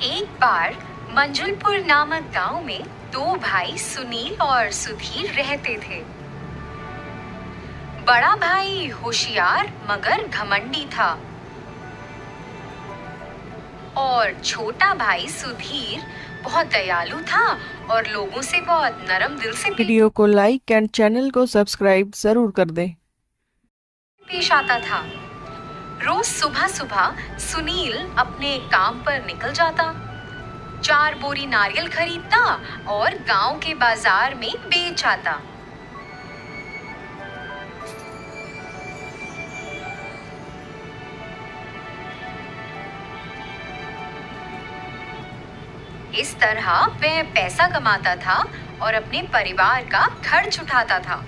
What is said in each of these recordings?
एक बार मंजुलपुर नामक गांव में दो भाई सुनील और सुधीर रहते थे। बड़ा भाई होशियार मगर घमंडी था और छोटा भाई सुधीर बहुत दयालु था और लोगों से बहुत नरम दिल से वीडियो को लाइक एंड चैनल को सब्सक्राइब जरूर कर दें। पेश आता था। रोज सुबह सुबह सुनील अपने काम पर निकल जाता, 4 बोरी नारियल खरीदता और गांव के बाजार में बेच आता। इस तरह वह पैसा कमाता था और अपने परिवार का खर्च उठाता था।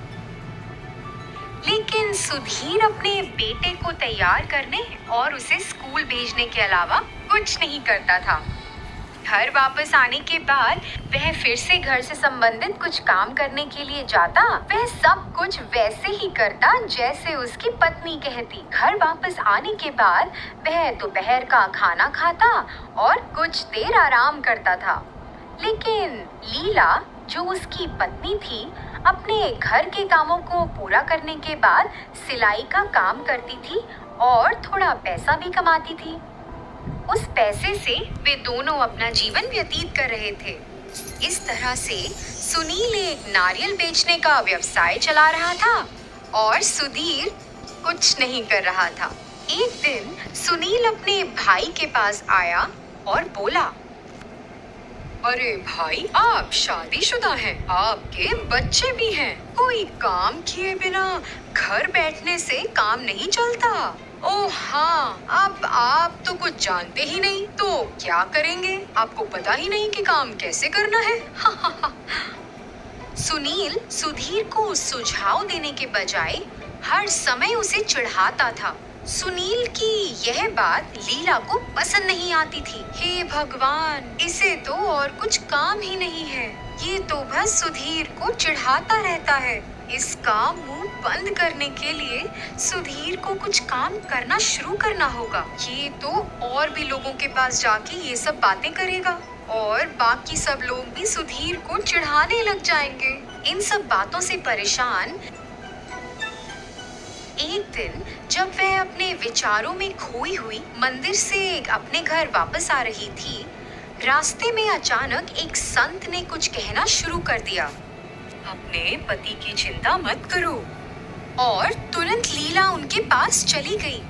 लेकिन सुधीर अपने बेटे को तैयार करने और उसे स्कूल भेजने के अलावा कुछ नहीं करता था। घर वापस आने के बाद वह फिर से घर से संबंधित कुछ काम करने के लिए जाता। वह सब कुछ वैसे ही करता जैसे उसकी पत्नी कहती। घर वापस आने के बाद वह दोपहर का खाना खाता और कुछ देर आराम करता था। लेकिन लीला, जो उसकी पत्नी थी, अपने घर के कामों को पूरा करने के बाद सिलाई का काम करती थी और थोड़ा पैसा भी कमाती थी। उस पैसे से वे दोनों अपना जीवन व्यतीत कर रहे थे। इस तरह से सुनील एक नारियल बेचने का व्यवसाय चला रहा था और सुधीर कुछ नहीं कर रहा था। एक दिन सुनील अपने भाई के पास आया और बोला, अरे भाई, आप शादीशुदा हैं, आपके बच्चे भी हैं। कोई काम किए बिना घर बैठने से काम नहीं चलता। ओह हाँ, अब आप तो कुछ जानते ही नहीं, तो क्या करेंगे? आपको पता ही नहीं कि काम कैसे करना है। सुनील सुधीर को सुझाव देने के बजाय हर समय उसे चिढ़ाता था। सुनील की यह बात लीला को पसंद नहीं आती थी। हे भगवान, इसे तो और कुछ काम ही नहीं है, ये तो बस सुधीर को चिढ़ाता रहता है। इसका मुंह बंद करने के लिए सुधीर को कुछ काम करना शुरू करना होगा। ये तो और भी लोगों के पास जाके ये सब बातें करेगा और बाकी सब लोग भी सुधीर को चिढ़ाने लग जाएंगे। इन सब बातों से परेशान एक दिन जब वह अपने विचारों में खोई हुई मंदिर से अपने घर वापस आ रही थी, रास्ते में अचानक एक संत ने कुछ कहना शुरू कर दिया। अपने पति की चिंता मत करो। और तुरंत लीला उनके पास चली गई।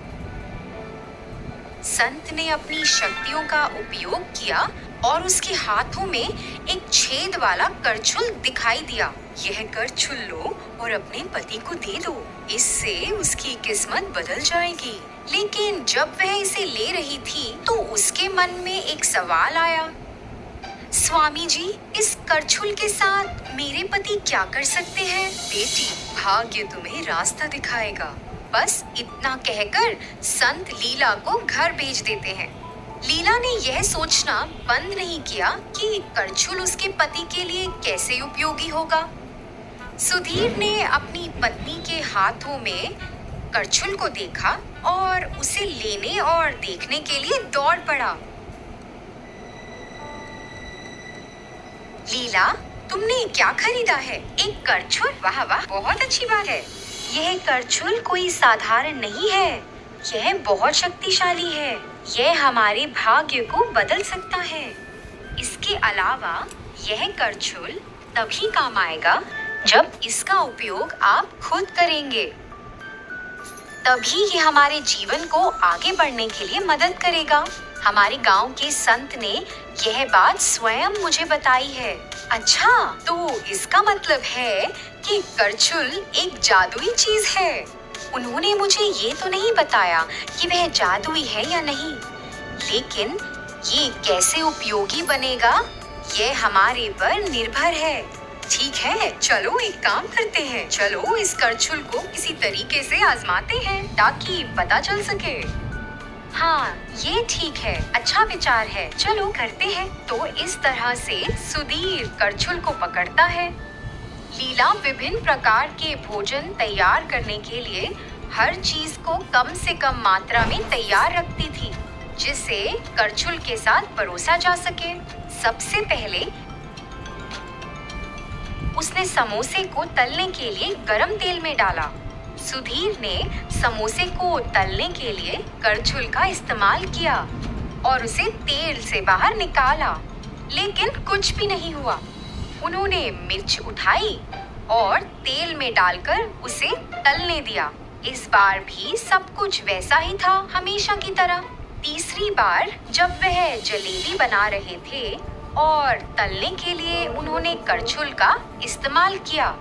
संत ने अपनी शक्तियों का उपयोग किया और उसके हाथों में एक छेद वाला करछुल दिखाई दिया। यह करछुल लो और अपने पति को दे दो, इससे उसकी किस्मत बदल जाएगी। लेकिन जब वह इसे ले रही थी तो उसके मन में एक सवाल आया। स्वामी जी, इस करछुल के साथ मेरे पति क्या कर सकते हैं? बेटी, भाग्य तुम्हें रास्ता दिखाएगा। बस इतना कहकर संत लीला को घर भेज देते हैं। लीला ने यह सोचना बंद नहीं किया कि करछुल उसके पति के लिए कैसे उपयोगी होगा। सुधीर ने अपनी पत्नी के हाथों में करछुल को देखा और उसे लेने और देखने के लिए दौड़ पड़ा। लीला, तुमने क्या खरीदा है? एक करछुल? वाह वाह, बहुत अच्छी बात है। यह करछुल कोई साधारण नहीं है, यह बहुत शक्तिशाली है। यह हमारे भाग्य को बदल सकता है। इसके अलावा यह करछुल तभी काम आएगा जब इसका उपयोग आप खुद करेंगे। तभी ये हमारे जीवन को आगे बढ़ने के लिए मदद करेगा। हमारे गांव के संत ने यह बात स्वयं मुझे बताई है। अच्छा, तो इसका मतलब है कि करछुल एक जादुई चीज है। उन्होंने मुझे ये तो नहीं बताया कि वह जादुई है या नहीं, लेकिन ये कैसे उपयोगी बनेगा, यह हमारे पर निर्भर है। ठीक है, चलो एक काम करते हैं। चलो इस करछुल को किसी तरीके से आजमाते हैं ताकि पता चल सके। हाँ, ये ठीक है, अच्छा विचार है, चलो करते हैं। तो इस तरह से सुधीर करछुल को पकड़ता है। लीला विभिन्न प्रकार के भोजन तैयार करने के लिए हर चीज को कम से कम मात्रा में तैयार रखती थी। जिसे करछुल के साथ परोसा जा सके। सबसे पहले उसने समोसे को तलने के लिए गरम तेल में डाला। सुधीर ने समोसे को तलने के लिए करछुल का इस्तेमाल किया और उसे तेल से बाहर निकाला, लेकिन कुछ भी नहीं हुआ। उन्होंने मिर्च उठाई और तेल में डालकर उसे तलने दिया। इस बार भी सब कुछ वैसा ही था, हमेशा की तरह। तीसरी बार जब वह जलेबी बना रहे थे और तलने के लिए उन्होंने करछुल का इस्तेमाल किया।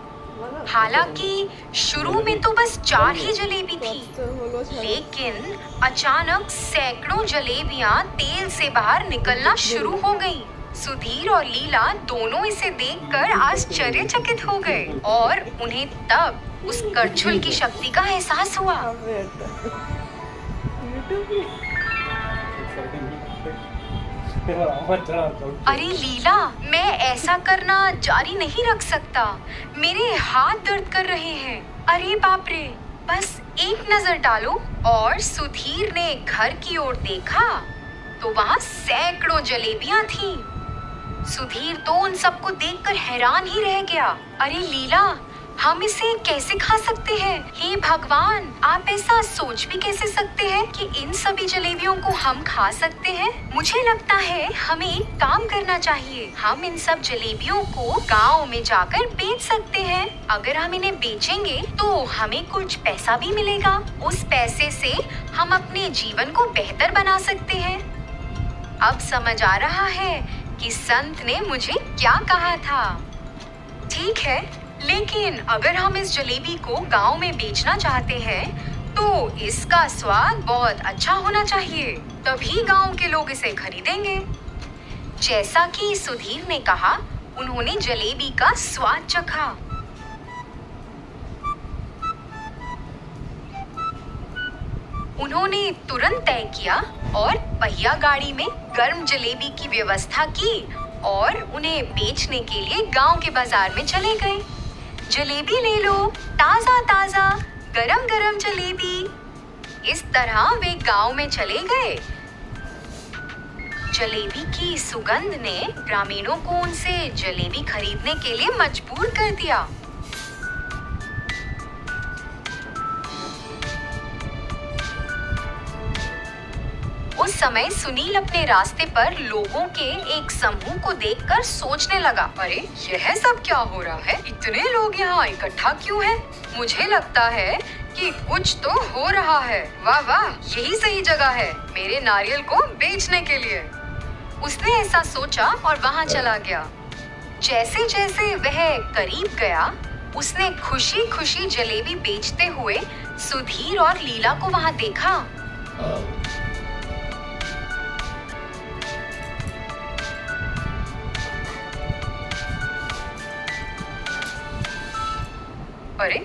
हालांकि शुरू में तो बस 4 ही जलेबी थी, लेकिन अचानक सैकड़ों जलेबियां तेल से बाहर निकलना शुरू हो गईं। सुधीर और लीला दोनों इसे देखकर आश्चर्यचकित हो गए और उन्हें तब उस करछुल की शक्ति का एहसास हुआ। अरे लीला, मैं ऐसा करना जारी नहीं रख सकता। मेरे हाथ दर्द कर रहे हैं। अरे बाप रे, बस एक नजर डालो। और सुधीर ने घर की ओर देखा तो वहाँ सैकड़ों जलेबियां थीं। सुधीर तो उन सबको देखकर हैरान ही रह गया। अरे लीला, हम इसे कैसे खा सकते हैं? हे भगवान, आप ऐसा सोच भी कैसे सकते हैं कि इन सभी जलेबियों को हम खा सकते हैं? मुझे लगता है हमें एक काम करना चाहिए। हम इन सब जलेबियों को गांव में जाकर बेच सकते हैं। अगर हम इन्हें बेचेंगे तो हमें कुछ पैसा भी मिलेगा। उस पैसे से हम अपने जीवन को बेहतर बना सकते हैं। अब समझ आ रहा है कि संत ने मुझे क्या कहा था। ठीक है, लेकिन अगर हम इस जलेबी को गांव में बेचना चाहते हैं तो इसका स्वाद बहुत अच्छा होना चाहिए, तभी गांव के लोग इसे खरीदेंगे। जैसा कि सुधीर ने कहा, उन्होंने जलेबी का स्वाद चखा। उन्होंने तुरंत तय किया और पहिया गाड़ी में गर्म जलेबी की व्यवस्था की और उन्हें बेचने के लिए गांव के बाजार में चले गए। जलेबी ले लो, ताजा ताजा गरम गरम जलेबी। इस तरह वे गांव में चले गए। जलेबी की सुगंध ने ग्रामीणों को उनसे जलेबी खरीदने के लिए मजबूर कर दिया। उस समय सुनील अपने रास्ते पर लोगों के एक समूह को देखकर सोचने लगा, अरे यह सब क्या हो रहा है? इतने लोग यहाँ इकट्ठा क्यों हैं? मुझे लगता है कि कुछ तो हो रहा है। वाह वाह, यही सही जगह है मेरे नारियल को बेचने के लिए। उसने ऐसा सोचा और वहाँ चला गया। जैसे जैसे वह करीब गया, उसने खुशी खुशी जलेबी बेचते हुए सुधीर और लीला को वहाँ देखा। अरे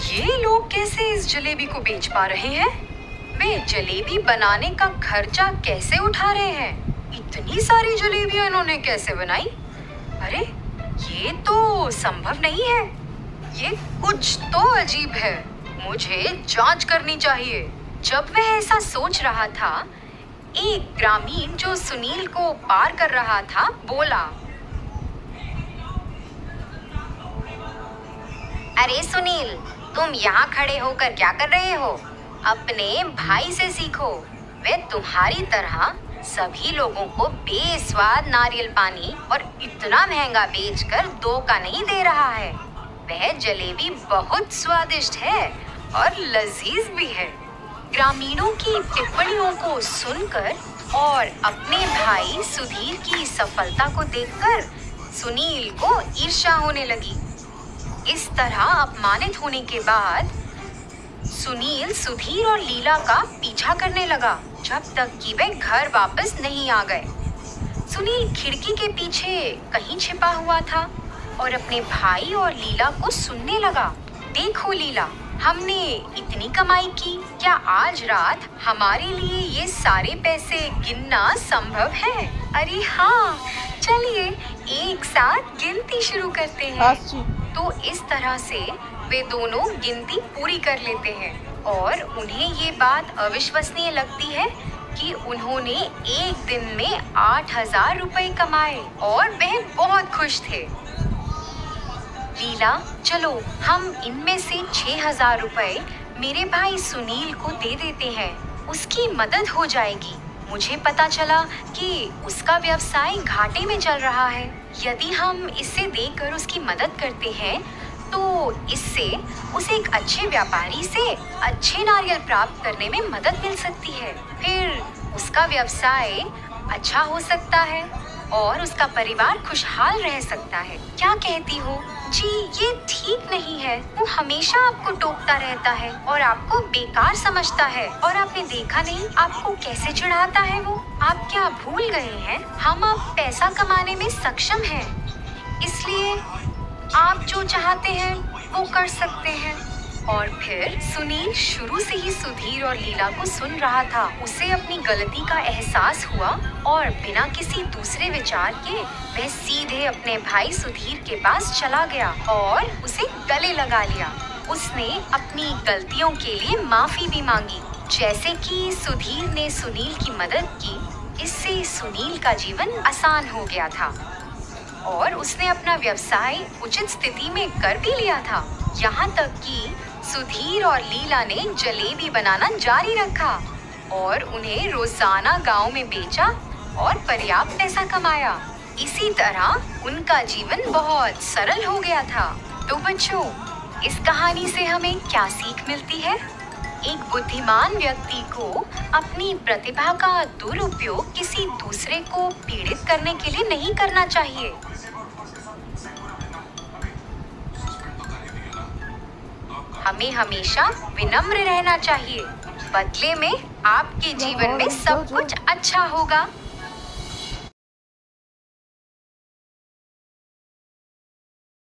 ये लोग कैसे इस जलेबी को बेच पा रहे हैं? वे जलेबी बनाने का खर्चा कैसे उठा रहे हैं? इतनी सारी जलेबियां इन्होंने कैसे बनाई? अरे ये तो संभव नहीं है। ये कुछ तो अजीब है। मुझे जांच करनी चाहिए। जब वह ऐसा सोच रहा था, एक ग्रामीण जो सुनील को पार कर रहा था बोला, अरे सुनील, तुम यहाँ खड़े होकर क्या कर रहे हो? अपने भाई से सीखो। वे तुम्हारी तरह सभी लोगों को बेस्वाद नारियल पानी और इतना महंगा बेचकर 2 का नहीं दे रहा है। वह जलेबी बहुत स्वादिष्ट है और लजीज भी है। ग्रामीणों की टिप्पणियों को सुनकर और अपने भाई सुधीर की सफलता को देखकर सुनील को ईर्ष्या होने लगी। इस तरह अपमानित होने के बाद सुनील सुधीर और लीला का पीछा करने लगा जब तक कि वे घर वापस नहीं आ गए। सुनील खिड़की के पीछे कहीं छिपा हुआ था और अपने भाई और लीला को सुनने लगा। देखो लीला, हमने इतनी कमाई की, क्या आज रात हमारे लिए ये सारे पैसे गिनना संभव है? अरे हाँ, चलिए एक साथ गिनती शुरू करते हैं। तो इस तरह से वे दोनों गिनती पूरी कर लेते हैं और उन्हें ये बात अविश्वसनीय लगती है कि उन्होंने एक दिन में 8,000 रुपए कमाए और वह बहुत खुश थे। लीला, चलो हम इनमें से 6,000 रुपए मेरे भाई सुनील को दे देते हैं, उसकी मदद हो जाएगी। मुझे पता चला कि उसका व्यवसाय घाटे में चल रहा है। यदि हम इसे देकर उसकी मदद करते हैं तो इससे उसे एक अच्छे व्यापारी से अच्छे नारियल प्राप्त करने में मदद मिल सकती है। फिर उसका व्यवसाय अच्छा हो सकता है और उसका परिवार खुशहाल रह सकता है। क्या कहती हो? जी, ये ठीक नहीं है। वो हमेशा आपको टोकता रहता है और आपको बेकार समझता है, और आपने देखा नहीं आपको कैसे चिढ़ाता है वो। आप क्या भूल गए हैं? हम अब पैसा कमाने में सक्षम हैं, इसलिए आप जो चाहते हैं वो कर सकते हैं। और फिर सुनील शुरू से ही सुधीर और लीला को सुन रहा था। उसे अपनी गलती का एहसास हुआ और बिना किसी दूसरे विचार के वह सीधे अपने भाई सुधीर के पास चला गया और उसे गले लगा लिया। उसने अपनी गलतियों के लिए माफी भी मांगी। जैसे कि सुधीर ने सुनील की मदद की, इससे सुनील का जीवन आसान हो गया था और उसने अपना व्यवसाय उचित स्थिति में कर भी लिया था। यहाँ तक कि सुधीर और लीला ने जलेबी बनाना जारी रखा और उन्हें रोजाना गांव में बेचा और पर्याप्त पैसा कमाया। इसी तरह उनका जीवन बहुत सरल हो गया था। तो बच्चों, इस कहानी से हमें क्या सीख मिलती है? एक बुद्धिमान व्यक्ति को अपनी प्रतिभा का दुरुपयोग किसी दूसरे को पीड़ित करने के लिए नहीं करना चाहिए। हमें हमेशा विनम्र रहना चाहिए। बदले में आपके जीवन में सब कुछ अच्छा होगा।